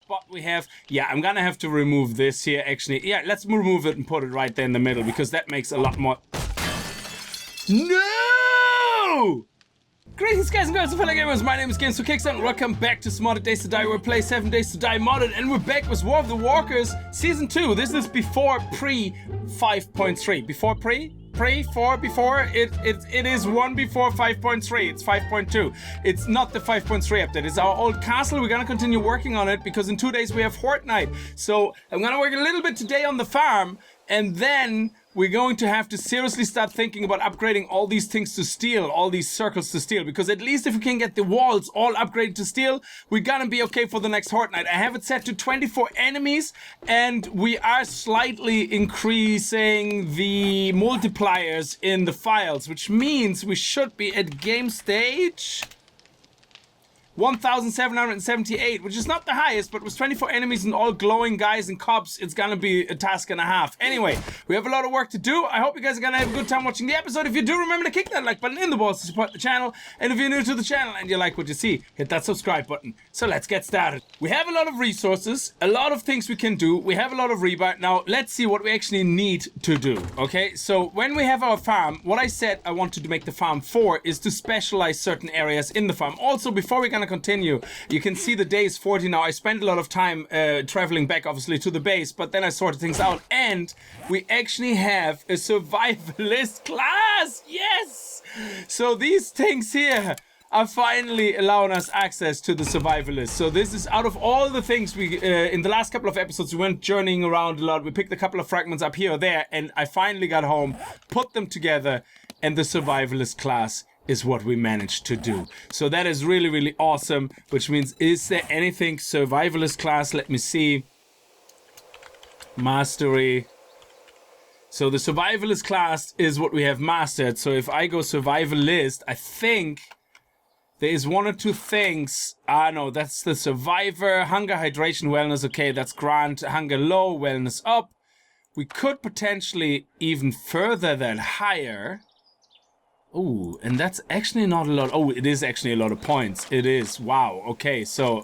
spot we have. Yeah, I'm gonna have to remove this here, actually. Yeah, let's remove it and put it right there in the middle, because that makes a lot more... No! Greetings guys and girls and fellow gamers, my name is Games for Kicks and welcome back to some Modded Days to Die, where we play 7 Days to Die Modded, and we're back with War of the Walkers Season 2. This is before pre-5.3. Before pre? Before? It is one before 5.3. It's 5.2. It's not the 5.3 update. It's our old castle. We're gonna continue working on it because in 2 days we have Horde Night. So I'm gonna work a little bit today on the farm, and then we're going to have to seriously start thinking about upgrading all these things to steel, all these circles to steel, because at least if we can get the walls all upgraded to steel, we're gonna be okay for the next Horde Night. I have it set to 24 enemies, and we are slightly increasing the multipliers in the files, which means we should be at game stage 1,778, which is not the highest, but with 24 enemies and all glowing guys and cops, it's gonna be a task and a half. Anyway, we have a lot of work to do. I hope you guys are gonna have a good time watching the episode. If you do, remember to kick that like button in the balls to support the channel. And if you're new to the channel and you like what you see, hit that subscribe button. So let's get started. We have a lot of resources, a lot of things we can do. We have a lot of rebar. Now, let's see what we actually need to do, okay? So when we have our farm, what I said I wanted to make the farm for is to specialize certain areas in the farm. Also, before we're gonna continue, you can see the day is 40 now. I spent a lot of time traveling back obviously to the base, but then I sorted things out, and we actually have a survivalist class. Yes, so these things here are finally allowing us access to the survivalist. So this is out of all the things we in the last couple of episodes we went journeying around a lot. We picked a couple of fragments up here or there, and I finally got home, put them together, and the survivalist class is what we managed to do. So that is really, really awesome, which means, is there anything survivalist class? Let me see. Mastery. So the survivalist class is what we have mastered. So if I go survivalist, I think there is one or two things. No, that's the survivor. Hunger, hydration, wellness. Okay, that's grant. Hunger low, wellness up. We could potentially even further that higher. Oh, and that's actually not a lot. Oh, it is actually a lot of points. It is. Wow. Okay, so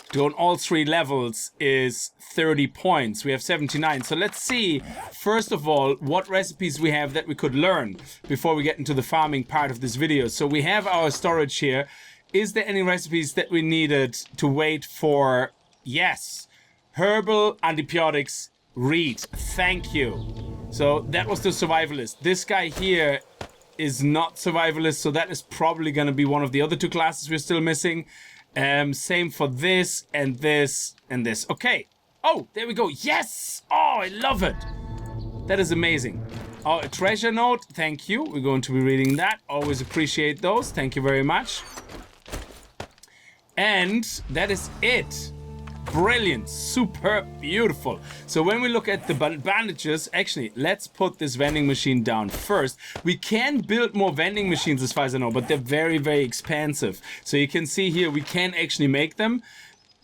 to go on all 3 levels is 30 points. We have 79. So let's see, first of all, what recipes we have that we could learn before we get into the farming part of this video. So we have our storage here. Is there any recipes that we needed to wait for? Yes. Herbal, antibiotics, reed. Thank you. So that was the survivalist. This guy here is not survivalist, so that is probably going to be one of the other 2 classes we're still missing. Same for this and this and this. Okay. Oh, there we go. Yes! Oh, I love it. That is amazing. Oh, a treasure note. Thank you. We're going to be reading that. Always appreciate those. Thank you very much. And that is it. Brilliant, superb, beautiful. So when we look at the bandages, actually, let's put this vending machine down first. We can build more vending machines as far as I know, but they're very, very expensive. So you can see here, we can actually make them.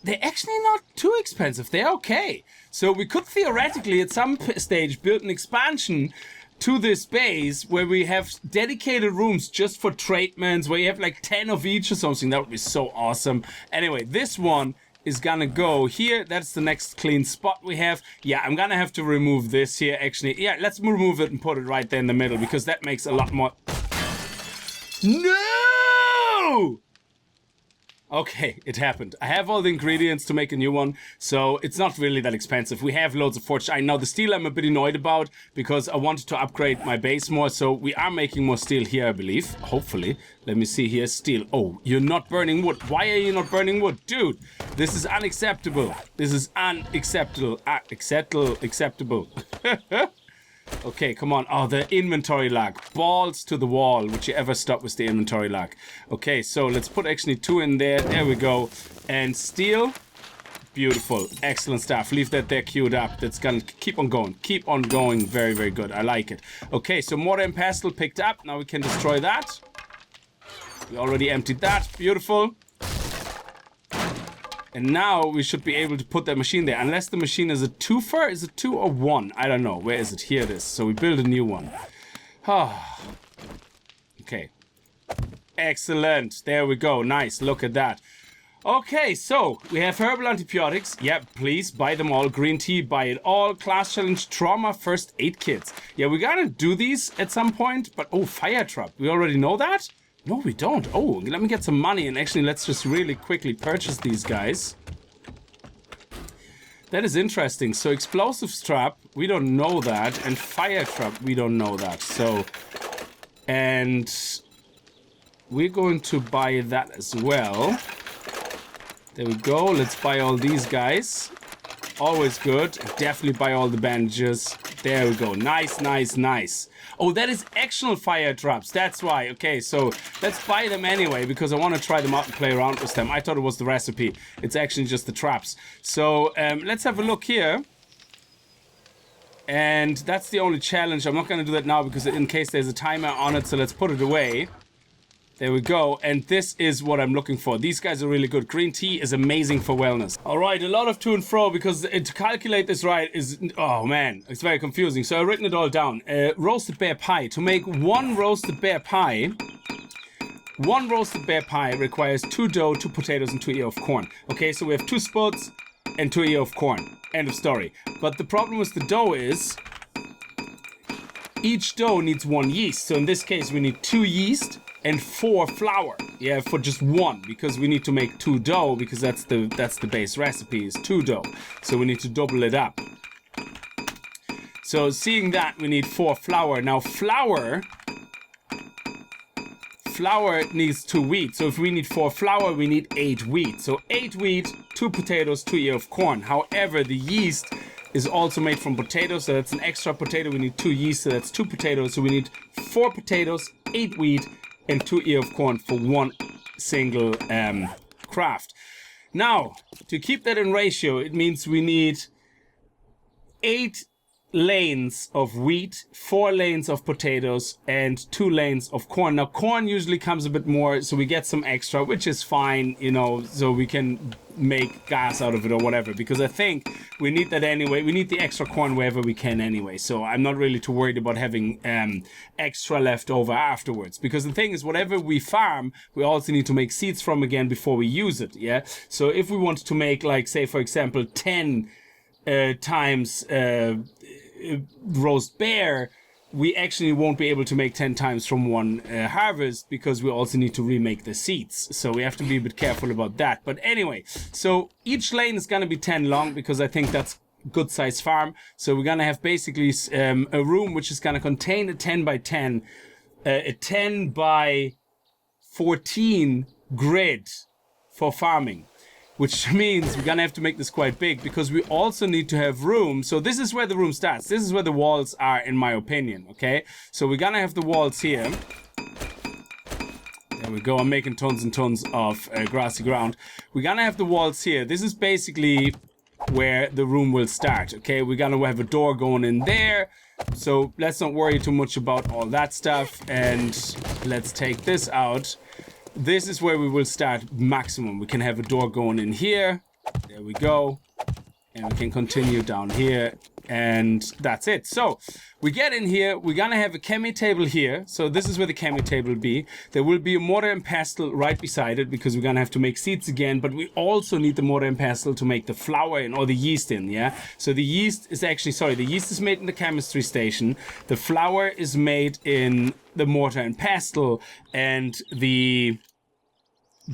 They're actually not too expensive. They're okay. So we could theoretically at some stage build an expansion to this base where we have dedicated rooms just for tradements, where you have like 10 of each or something. That would be so awesome. Anyway, this one is gonna go here. That's the next clean spot we have. Yeah, I'm gonna have to remove this here, actually. Yeah, let's remove it and put it right there in the middle, because that makes a lot more... No! Okay, it happened. I have all the ingredients to make a new one, so it's not really that expensive. We have loads of forge. I know the steel I'm a bit annoyed about, because I wanted to upgrade my base more, so we are making more steel here, I believe. Hopefully. Let me see here. Steel. Oh, you're not burning wood. Why are you not burning wood? Dude, this is unacceptable. This is unacceptable. Acceptable. Okay, come on. Oh, the inventory lag. Balls to the wall. Would you ever stop with the inventory lag? Okay, so let's put actually 2 in there. There we go. And steel. Beautiful. Excellent stuff. Leave that there queued up. That's gonna keep on going. Keep on going. Very, very good. I like it. Okay, so mortar and pestle picked up. Now we can destroy that. We already emptied that. Beautiful. And now we should be able to put that machine there. Unless the machine is a twofer. Is it 2 or 1? I don't know. Where is it? Here it is. So we build a new one. Okay. Excellent. There we go. Nice. Look at that. Okay, so we have herbal antibiotics. Yep, please buy them all. Green tea, buy it all. Class challenge, trauma, first aid kits. Yeah, we gotta do these at some point. But oh, fire trap. We already know that? No, we don't. Oh, let me get some money and actually let's just really quickly purchase these guys. That is interesting. So explosives trap, we don't know that, and fire trap, we don't know that. So, and we're going to buy that as well. There we go. Let's buy all these guys. Always good. Definitely buy all the bandages. There we go. Nice, nice, nice. Oh, that is actual fire traps. That's why. Okay, so let's buy them anyway because I want to try them out and play around with them. I thought it was the recipe. It's actually just the traps. So let's have a look here. And that's the only challenge. I'm not going to do that now because in case there's a timer on it. So let's put it away. There we go. And this is what I'm looking for. These guys are really good. Green tea is amazing for wellness. All right, a lot of to and fro because to calculate this right is, oh man, it's very confusing. So I've written it all down. Roasted bear pie. To make one roasted bear pie requires 2 dough, 2 potatoes, and 2 ear of corn. Okay, so we have 2 spuds and 2 ear of corn. End of story. But the problem with the dough is each dough needs 1 yeast. So in this case, we need 2 yeast and 4 flour. Yeah, for just 1 because we need to make 2 dough because that's the base recipe is 2 dough. So we need to double it up. So seeing that, we need 4 flour. Now flour needs 2 wheat. So if we need 4 flour, we need 8 wheat. So 8 wheat, 2 potatoes, 2 ear of corn. However, the yeast is also made from potatoes, so that's an extra potato. We need 2 yeast, so that's 2 potatoes. So we need 4 potatoes, 8 wheat, and 2 ear of corn for 1 single craft. Now, to keep that in ratio, it means we need 8 lanes of wheat, 4 lanes of potatoes, and 2 lanes of corn. Now, corn usually comes a bit more, so we get some extra, which is fine, you know, so we can make gas out of it or whatever, because I think we need that anyway. We need the extra corn wherever we can anyway, so I'm not really too worried about having extra left over afterwards, because the thing is, whatever we farm, we also need to make seeds from again before we use it, yeah? So if we want to make, like, say, for example, 10 times roast bear, we actually won't be able to make 10 times from 1 harvest because we also need to remake the seeds. So we have to be a bit careful about that. But anyway, so each lane is going to be 10 long because I think that's good size farm. So we're going to have basically a room which is going to contain a 10 by 10, a 10 by 14 grid for farming. Which means we're gonna have to make this quite big because we also need to have room. So this is where the room starts. This is where the walls are, in my opinion, okay? So we're gonna have the walls here. There we go. I'm making tons and tons of grassy ground. We're gonna have the walls here. This is basically where the room will start, okay? We're gonna have a door going in there. So let's not worry too much about all that stuff. And let's take this out. This is where we will start maximum. We can have a door going in here. There we go. And we can continue down here. And that's it. So we get in here. We're going to have a chemi table here. So this is where the chemi table will be. There will be a mortar and pestle right beside it because we're going to have to make seeds again. But we also need the mortar and pestle to make the flour in or the yeast in, yeah? So the yeast is actually, the yeast is made in the chemistry station. The flour is made in the mortar and pestle. And the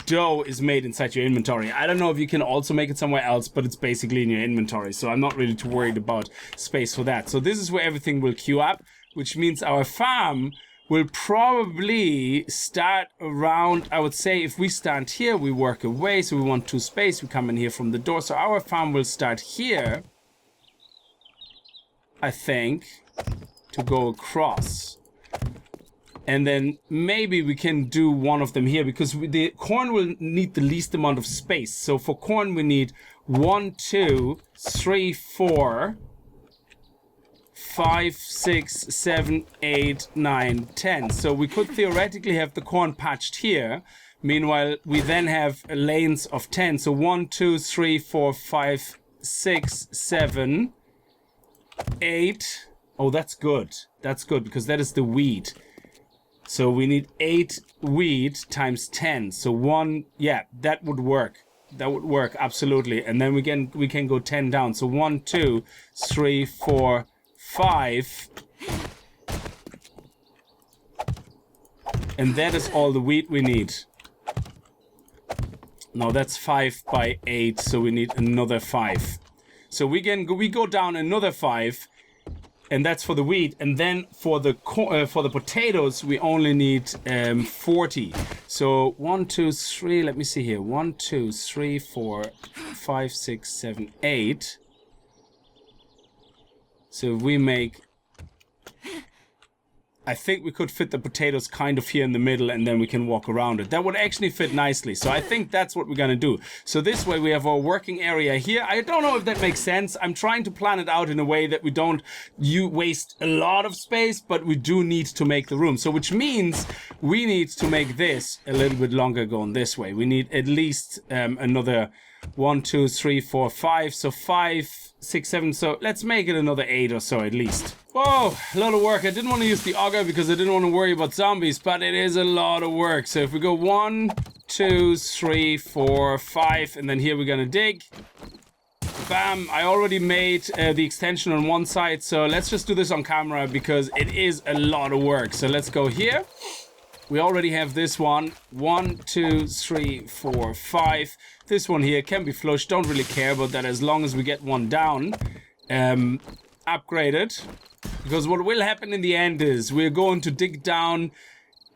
dough is made inside your inventory. I don't know if you can also make it somewhere else, but it's basically in your inventory. So I'm not really too worried about space for that. So this is where everything will queue up, which means our farm will probably start around, I would say if we stand here, we work away. So we want 2 space. We come in here from the door. So our farm will start here, I think, to go across. And then maybe we can do one of them here because the corn will need the least amount of space. So for corn, we need 1, 2, 3, 4, 5, 6, 7, 8, 9, 10. So we could theoretically have the corn patched here. Meanwhile, we then have lanes of 10. So 1, 2, 3, 4, 5, 6, 7, 8. Oh, that's good. That's good because that is the wheat. So we need 8 wheat times 10. So 1, yeah, that would work. That would work, absolutely. And then we can go 10 down. So 1, 2, 3, 4, 5. And that is all the wheat we need. Now that's 5 by 8, so we need another 5. So we go down another 5, and that's for the wheat. And then for the potatoes, we only need 40. So 1, 2, 3. Let me see here. 1, 2, 3, 4, 5, 6, 7, 8. So if we make, I think we could fit the potatoes kind of here in the middle, and then we can walk around it. That would actually fit nicely. So I think that's what we're gonna do. So this way we have our working area here. I don't know if that makes sense. I'm trying to plan it out in a way that we don't waste a lot of space, but we do need to make the room. So which means we need to make this a little bit longer going this way. We need at least another 1, 2, 3, 4, 5. So 5, 6, 7. So let's make it another 8 or so at least. Whoa, a lot of work. I didn't want to use the auger because I didn't want to worry about zombies, but it is a lot of work. So if we go 1, 2, 3, 4, 5, and then here we're gonna dig. Bam, I already made the extension on one side, so let's just do this on camera because it is a lot of work. So let's go here. We already have this one. 1, 2, 3, 4, 5. This one here can be flushed. Don't really care about that as long as we get one down. Upgraded. Because what will happen in the end is we're going to dig down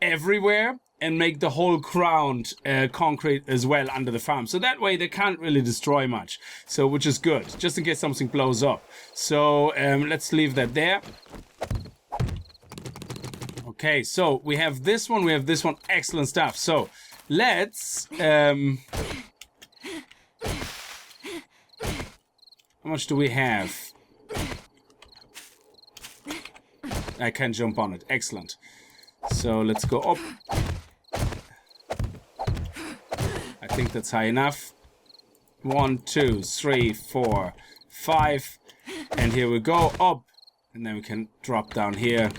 everywhere and make the whole ground concrete as well under the farm. So that way they can't really destroy much. So which is good, just in case something blows up. So let's leave that there. Okay, so we have this one, excellent stuff. So let's how much do we have? I can jump on it. Excellent. So let's go up. I think that's high enough. 1, 2, 3, 4, 5. And here we go. Up. And then we can drop down here.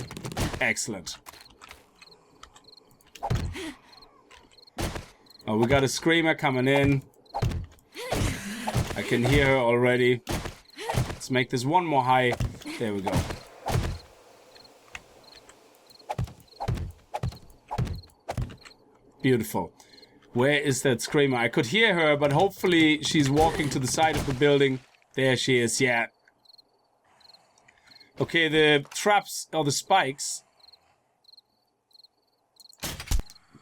Excellent. Oh, we got a screamer coming in. I can hear her already. Let's make this one more high. There we go. Beautiful. Where is that screamer? I could hear her, but hopefully she's walking to the side of the building. There she is, yeah. Okay, the traps, or the spikes.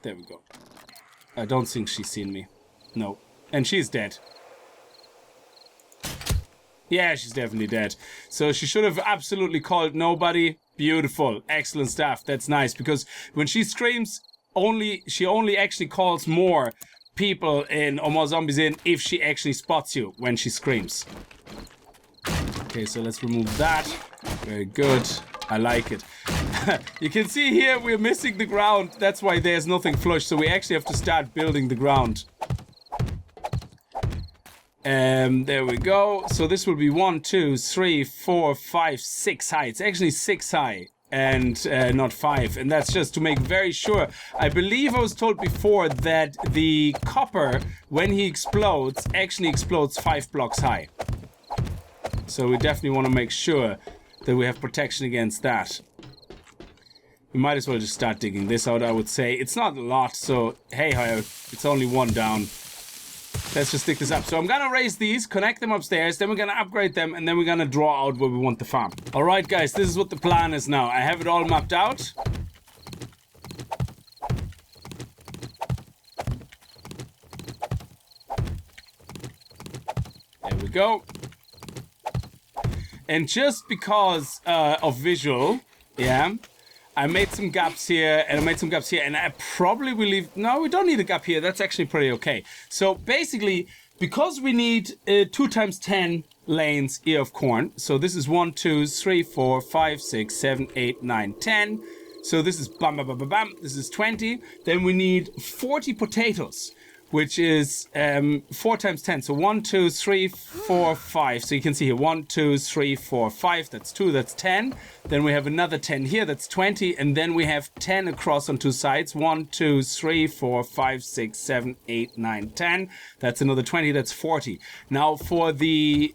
There we go. I don't think she's seen me. No. And she's dead. Yeah, she's definitely dead. So she should have absolutely called nobody. Beautiful. Excellent stuff. That's nice, because when she screams, she only actually calls more people in or more zombies in if she actually spots you when she screams. Okay, so let's remove that. Very good. I like it. You can see here we're missing the ground. That's why there's nothing flush. So we actually have to start building the ground. There we go. So this will be 1, 2, 3, 4, 5, 6 high. It's actually 6 high. And not 5, and that's just to make very sure. I believe I was told before that the copper, when he explodes, actually explodes 5 blocks high. So we definitely want to make sure that we have protection against that. We might as well just start digging this out, I would say. It's not a lot, so hey ho, it's only one down. Let's just stick this up. So I'm gonna raise these, connect them upstairs, then we're gonna upgrade them, and then we're gonna draw out where we want the farm. Alright guys, this is what the plan is now. I have it all mapped out. There we go. And just because of visual, yeah, I made some gaps here, and I made some gaps here, and I probably will leave... No, we don't need a gap here. That's actually pretty okay. So basically, because we need 2 times 10 lanes ear of corn, so this is 1, 2, 3, 4, 5, 6, 7, 8, 9, 10. So this is bam, bam, bam, bam, bam. This is 20. Then we need 40 potatoes. which is 4 times 10. So 1, 2, 3, 4, 5. So you can see here 1, 2, 3, 4, 5. That's 2. That's 10. Then we have another 10 here. That's 20. And then we have 10 across on two sides. 1, 2, 3, 4, 5, 6, 7, 8, 9, 10. That's another 20. That's 40. Now for the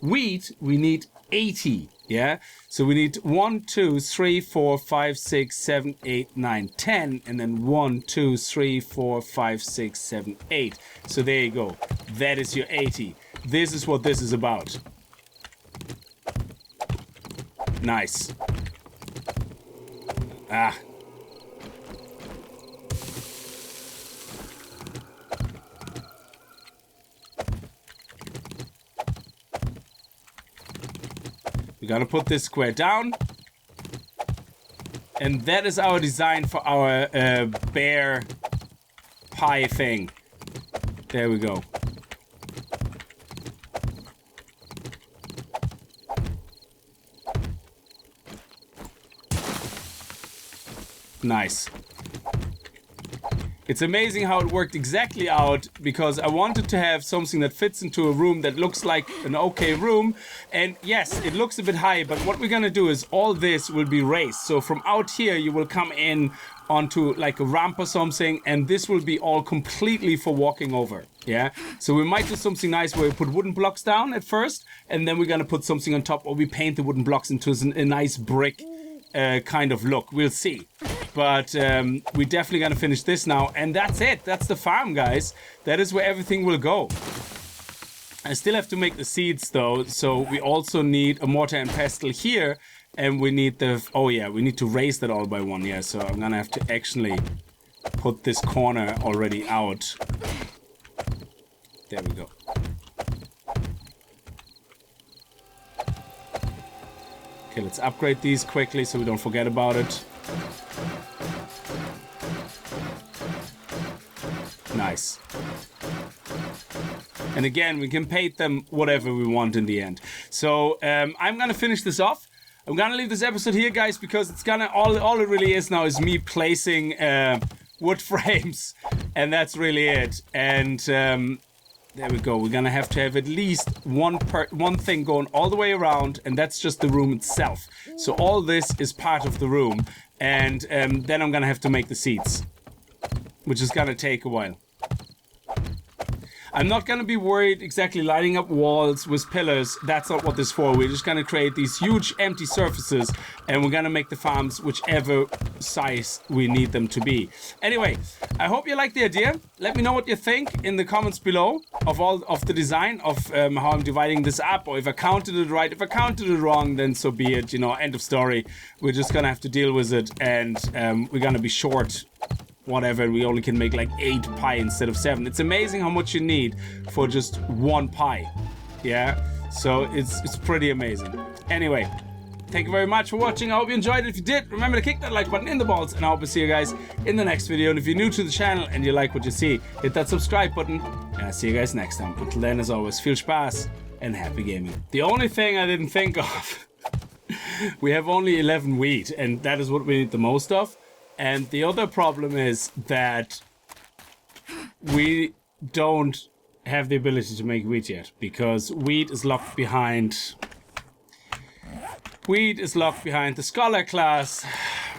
wheat, we need 80. Yeah, so we need 1, 2, 3, 4, 5, 6, 7, 8, 9, 10, and then 1, 2, 3, 4, 5, 6, 7, 8. So there you go. That is your 80. This is what this is about. Nice. Ah. We're gonna put this square down. And that is our design for our bear pie thing. There we go. Nice. It's amazing how it worked exactly out, because I wanted to have something that fits into a room that looks like an okay room. And yes, it looks a bit high, but what we're gonna do is all this will be raised. So from out here, you will come in onto like a ramp or something, and this will be all completely for walking over. Yeah, so we might do something nice where we put wooden blocks down at first, and then we're gonna put something on top, or we paint the wooden blocks into a nice brick kind of look. We'll see. But we're definitely gonna finish this now, and that's it. That's the farm, guys. That is where everything will go. I still have to make the seeds though, so we also need a mortar and pestle here, and we need the, oh yeah, we need to raise that all by 1. Yeah, so I'm gonna have to actually put this corner already out. There we go. Okay, let's upgrade these quickly so we don't forget about it. Nice. And again, we can paint them whatever we want in the end. So I'm gonna finish this off. I'm gonna leave this episode here, guys, because it's gonna all it really is now is me placing wood frames, and that's really it. And there we go. We're gonna have to have at least one thing going all the way around, and that's just the room itself. So all this is part of the room, and then I'm gonna have to make the seats, which is gonna take a while. I'm not gonna be worried exactly lining up walls with pillars. That's not what this is for. We're just gonna create these huge empty surfaces, and we're gonna make the farms whichever size we need them to be. Anyway, I hope you like the idea. Let me know what you think in the comments below of all of the design of how I'm dividing this up, or if I counted it right. If I counted it wrong, then so be it. You know, end of story. We're just gonna have to deal with it, and we're gonna be short. Whatever, we only can make like 8 pie instead of 7. It's amazing how much you need for just 1 pie. Yeah, so it's pretty amazing. Anyway, thank you very much for watching. I hope you enjoyed it. If you did, remember to kick that like button in the balls, and I hope to see you guys in the next video. And if you're new to the channel and you like what you see, hit that subscribe button, and I'll see you guys next time. Until then, as always, feel Spaß and happy gaming. The only thing I didn't think of, we have only 11 wheat, and that is what we need the most of. And the other problem is that we don't have the ability to make wheat yet, because wheat is locked behind the scholar class,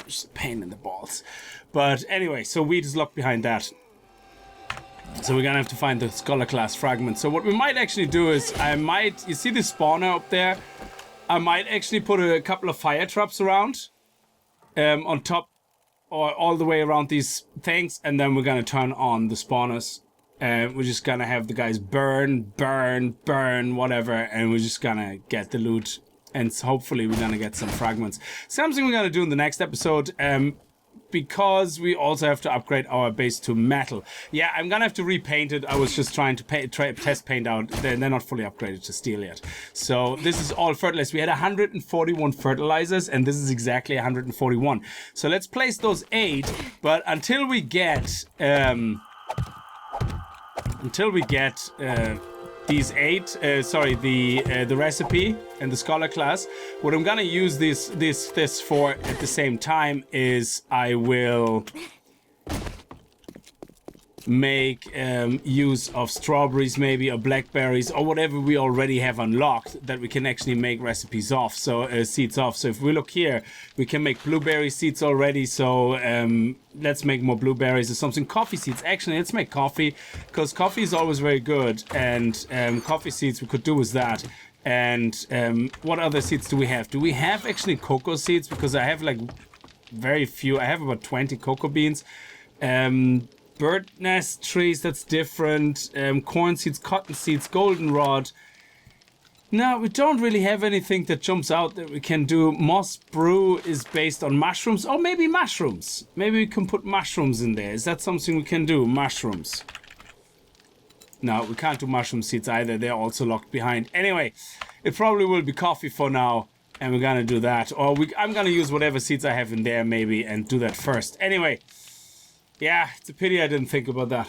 which is a pain in the balls. But anyway, so wheat is locked behind that. So we're gonna have to find the scholar class fragment. So what we might actually do is, you see the spawner up there? I might actually put a couple of fire traps around on top, or all the way around these things, and then we're gonna turn on the spawners. We're just gonna have the guys burn, whatever, and we're just gonna get the loot, and hopefully we're gonna get some fragments. Something we're gonna do in the next episode, because we also have to upgrade our base to metal. Yeah, I'm gonna have to repaint it. I was just trying to test paint out. They're not fully upgraded to steel yet. So this is all fertilized. We had 141 fertilizers, and this is exactly 141. So let's place those 8. But until we get these 8, the recipe and the scholar class, what I'm gonna use this for at the same time is I will make use of strawberries maybe, or blackberries, or whatever we already have unlocked that we can actually make recipes of, so seeds of. So if we look here, we can make blueberry seeds already, so let's make more blueberries or something. Coffee seeds, actually let's make coffee, because coffee is always very good, and coffee seeds we could do with that. And what other seeds do we have? Do we have actually cocoa seeds? Because I have like very few. I have about 20 cocoa beans. Bird nest trees, that's different. Corn seeds, cotton seeds, goldenrod. No, we don't really have anything that jumps out that we can do. Moss brew is based on mushrooms. Oh, maybe mushrooms. Maybe we can put mushrooms in there. Is that something we can do? Mushrooms. No, we can't do mushroom seeds either. They're also locked behind. Anyway, it probably will be coffee for now. And we're gonna do that. Or I'm gonna use whatever seeds I have in there maybe and do that first. Anyway. Yeah, it's a pity I didn't think about that.